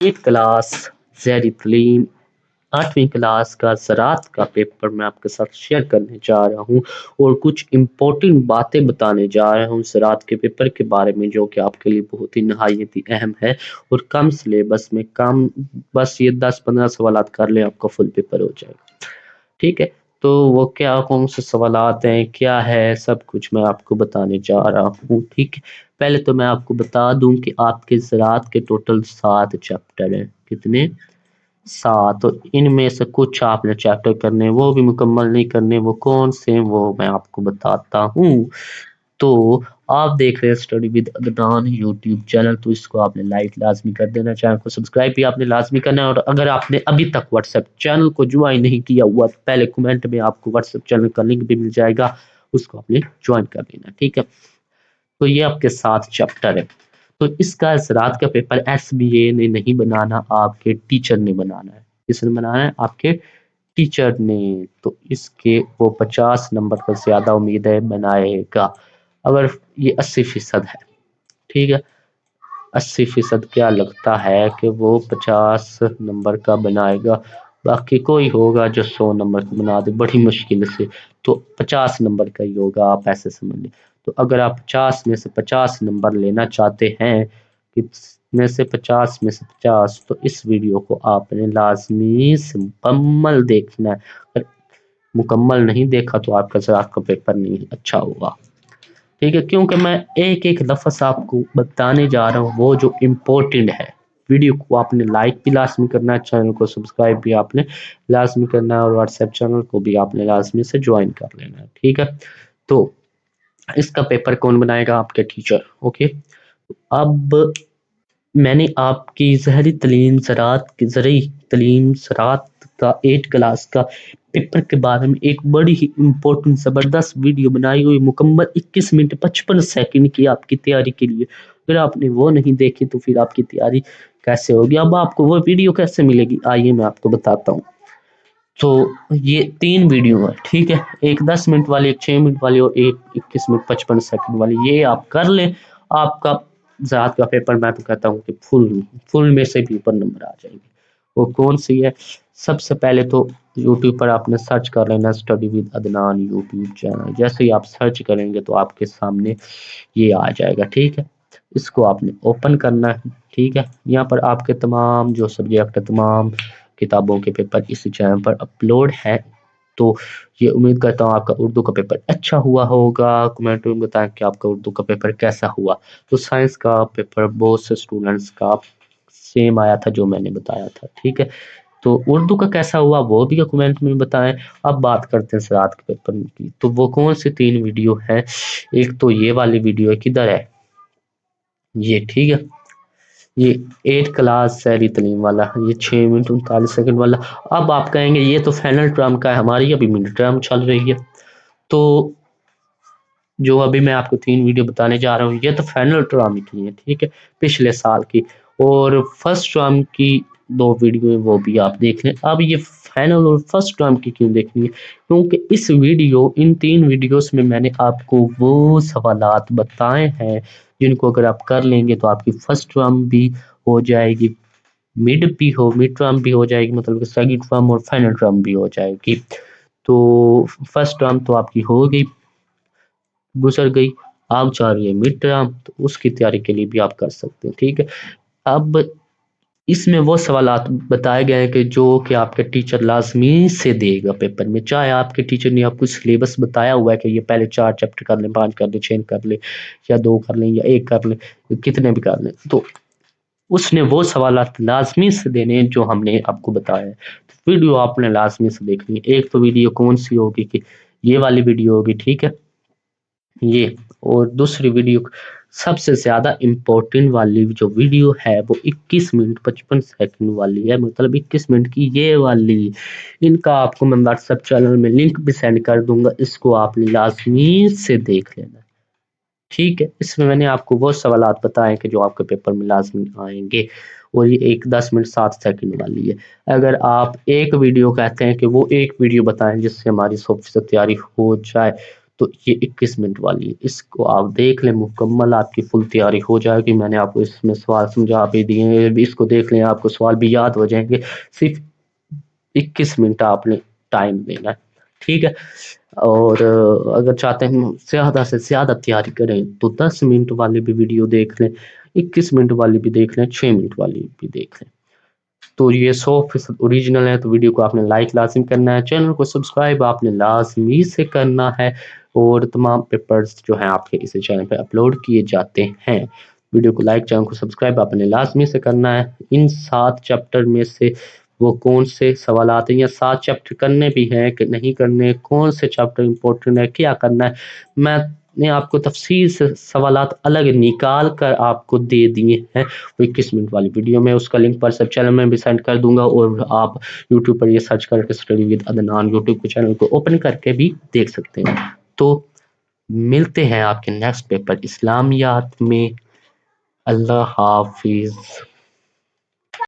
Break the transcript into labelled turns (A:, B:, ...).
A: 8 class ज़ैरी तलीम 8वीं class का ज़राअत का पेपर मैं आपके साथ शेयर करने जा रहा हूँ और कुछ इम्पोर्टेंट बातें बताने जा रहा हूँ ज़राअत के पेपर के बारे में, जो कि आपके लिए बहुत ही नहायत ही अहम है और कम सिलेबस में कम, बस ये 10-15 सवालात कर लें आपका फुल पेपर हो जाएगा। ठीक है, तो वो क्या, कौन से सवालात हैं, क्या है, सब कुछ मैं आपको बताने जा रहा हूँ। ठीक है, पहले तो मैं आपको बता दूं कि आपके ज़राअत के टोटल 7 चैप्टर हैं। कितने? 7। तो इनमें से कुछ आपने चैप्टर करने, वो भी मुकम्मल नहीं करने। वो कौन से हैं वो मैं आपको बताता हूँ। तो आप देख रहे हैं study with Adnan YouTube channel, तो इसको आपने लाइक लाजमी कर देना, चैनल को सब्सक्राइब भी आपने लाजमी करना है। और अगर आपने अभी तक व्हाट्सएप चैनल को ज्वाइन नहीं किया हुआ तो पहले कमेंट में आपको व्हाट्सएप चैनल का लिंक भी मिल जाएगा, उसको आपने ज्वाइन कर लेना। ठीक है, तो ये आपके 7 चैप्टर है। तो इसका ज़राअत का पेपर एसबीए ने नहीं बनाना, आपके टीचर ने बनाना है। किसने बनाना है? आपके टीचर ने। तो इसके वो 50 नंबर का ज़्यादा उम्मीद है बनाएगा। अगर ये 80% है, ठीक है, 80% क्या लगता है कि वो 50 नंबर का बनाएगा। बाकी कोई होगा जो 100 नंबर का बना दे बड़ी मुश्किल से, तो 50 नंबर का ही होगा, आप ऐसे समझ लें। तो अगर आप 50 में से 50 नंबर लेना चाहते हैं, कि में से 50 में से 50, तो इस वीडियो को आपने लाजमी से मुकम्मल देखना है। अगर मुकम्मल नहीं देखा तो आपका ज़राअत का पेपर नहीं अच्छा होगा। ठीक है, क्योंकि मैं एक एक लफ्ज़ आपको बताने जा रहा हूँ वो जो इम्पोर्टेंट है। वीडियो को आपने लाइक भी लाजमी करना है, चैनल को सब्सक्राइब भी आपने लाजमी करना है और व्हाट्सएप चैनल को भी आपने लाजमी से ज्वाइन कर लेना है। ठीक है, तो इसका पेपर कौन बनाएगा? आपके टीचर। ओके, अब मैंने आपकी ज़रूरी तलीम ज़राअत का 8 क्लास का पेपर के बारे में एक बड़ी ही इम्पोर्टेंट ज़बरदस्त वीडियो बनाई हुई, मुकम्मल 21 मिनट 55 सेकंड की आपकी तैयारी के लिए। अगर आपने वो नहीं देखी तो फिर आपकी तैयारी कैसे होगी? अब आपको वो वीडियो कैसे मिलेगी? आइए मैं आपको बताता हूँ। तो ये 3 वीडियो है, ठीक है, एक 10 मिनट वाली, एक 6 मिनट वाली और एक 21 मिनट 55 सेकंड वाली। ये आप कर लें, आपका ज़राअत का पेपर मैं तो कहता हूँ कि फुल में से भी ऊपर नंबर आ जाएंगे। वो कौन सी है? सबसे पहले तो यूट्यूब पर आपने सर्च कर लेना study with Adnan YouTube channel. जैसे ही आप सर्च करेंगे तो आपके सामने ये आ जाएगा। ठीक है, इसको आपने ओपन करना है। ठीक है, यहाँ पर आपके तमाम जो सब्जेक्ट है, तमाम किताबों के पेपर इस चैनल पर अपलोड है। तो ये उम्मीद करता हूँ आपका उर्दू का पेपर अच्छा हुआ होगा। कमेंट में बताएं कि आपका उर्दू का पेपर कैसा हुआ। तो साइंस का पेपर बहुत से स्टूडेंट्स का सेम आया था जो मैंने बताया था। ठीक है, तो उर्दू का कैसा हुआ वो भी कमेंट में बताएं। अब बात करते हैं ज़राअत के पेपर की। तो वो कौन सी 3 वीडियो है? एक तो ये वाली वीडियो है, किधर है ये? ठीक है, ये 8 क्लास ज़ैरी तलीम वाला, ये 6 मिनट 39 सेकंड वाला। अब आप कहेंगे ये तो फाइनल टर्म का है, हमारी अभी मिड टर्म चल रही है। तो जो अभी मैं आपको 3 वीडियो बताने जा रहा हूँ ये तो फाइनल टर्म की है, ठीक है, पिछले साल की। और फर्स्ट टर्म की 2 वीडियो है वो भी आप देख लें। अब ये फाइनल और फर्स्ट टर्म की क्यों देखनी है? क्योंकि इन 3 वीडियोस में मैंने आपको वो सवालात बताए हैं जिनको अगर आप कर लेंगे तो आपकी फर्स्ट टर्म भी हो जाएगी, मिड टर्म भी हो जाएगी, मतलब कि सेकंड टर्म और फाइनल टर्म भी हो जाएगी। तो फर्स्ट टर्म तो आपकी हो गई, गुजर गई, आप जा रही है मिड टर्म, तो उसकी तैयारी के लिए भी आप कर सकते हैं। ठीक है, अब इसमें वो सवालात बताए गए हैं कि जो कि आपके टीचर लाजमी से देगा पेपर में, चाहे आपके टीचर ने आपको सिलेबस बताया हुआ है कि ये पहले 4 चैप्टर कर लें, 5 कर लें, 6 कर लें, या 2 कर लें, या 1 कर लें, कितने भी कर लें, तो उसने वो सवालात लाजमी से देने हैं जो हमने आपको बताया है। तो वीडियो आपने लाजमी से देखनी है। एक तो वीडियो कौन सी होगी कि ये वाली वीडियो होगी, ठीक है, ये। और दूसरी वीडियो सबसे ज़्यादा इम्पोर्टेंट वाली जो वीडियो है वो 21 मिनट 55 सेकंड वाली है, मतलब 21 मिनट की ये वाली। इनका आपको मैं व्हाट्सएप चैनल में लिंक भी सेंड कर दूंगा, इसको आपने लाजमी से देख लेना। ठीक है, इसमें मैंने आपको वो सवालात बताए कि जो आपके पेपर में लाजमी आएंगे। और ये एक 10 मिनट 7 सेकंड वाली है। अगर आप एक वीडियो कहते हैं कि वो एक वीडियो बताएं जिससे हमारी 100% तैयारी हो जाए, تو یہ 21 منٹ والی ہے، اس کو آپ دیکھ لیں مکمل، آپ کی فل تیاری ہو جائے گی۔ میں نے آپ کو اس میں سوال سمجھا بھی دیے ہیں، اس کو دیکھ لیں آپ کو سوال بھی یاد ہو جائیں گے۔ صرف 21 منٹ آپ نے ٹائم دینا ہے، ٹھیک ہے۔ اور اگر چاہتے ہیں زیادہ سے زیادہ تیاری کریں تو 10 منٹ والی بھی ویڈیو دیکھ لیں، 21 منٹ والی بھی دیکھ لیں، 6 منٹ والی بھی دیکھ لیں۔ تو یہ 100% اوریجنل ہے، تو ویڈیو کو آپ نے لائک لازم کرنا ہے، چینل کو سبسکرائب آپ نے لازمی سے کرنا ہے، اور تمام پیپرز جو ہیں آپ کے اس چینل پہ اپلوڈ کیے جاتے ہیں۔ ویڈیو کو لائک، چینل کو سبسکرائب آپ نے لازمی سے کرنا ہے۔ ان 7 چیپٹر میں سے وہ کون سے سوالات ہیں، یا 7 چیپٹر کرنے بھی ہیں کہ نہیں کرنے، کون سے چیپٹر امپورٹنٹ ہے، کیا کرنا ہے، میں نے آپ کو تفصیل سے سوالات الگ نکال کر آپ کو دے دیے ہیں 21 منٹ والی ویڈیو میں۔ اس کا لنک پر سب چینل میں بھی سینڈ کر دوں گا، اور آپ یوٹیوب پر یہ سرچ کر کے اسٹڈی ود عدنان یوٹیوب کے چینل کو اوپن کر کے بھی دیکھ سکتے ہیں۔ تو ملتے ہیں آپ کے نیکسٹ پیپر اسلامیات میں۔ اللہ حافظ۔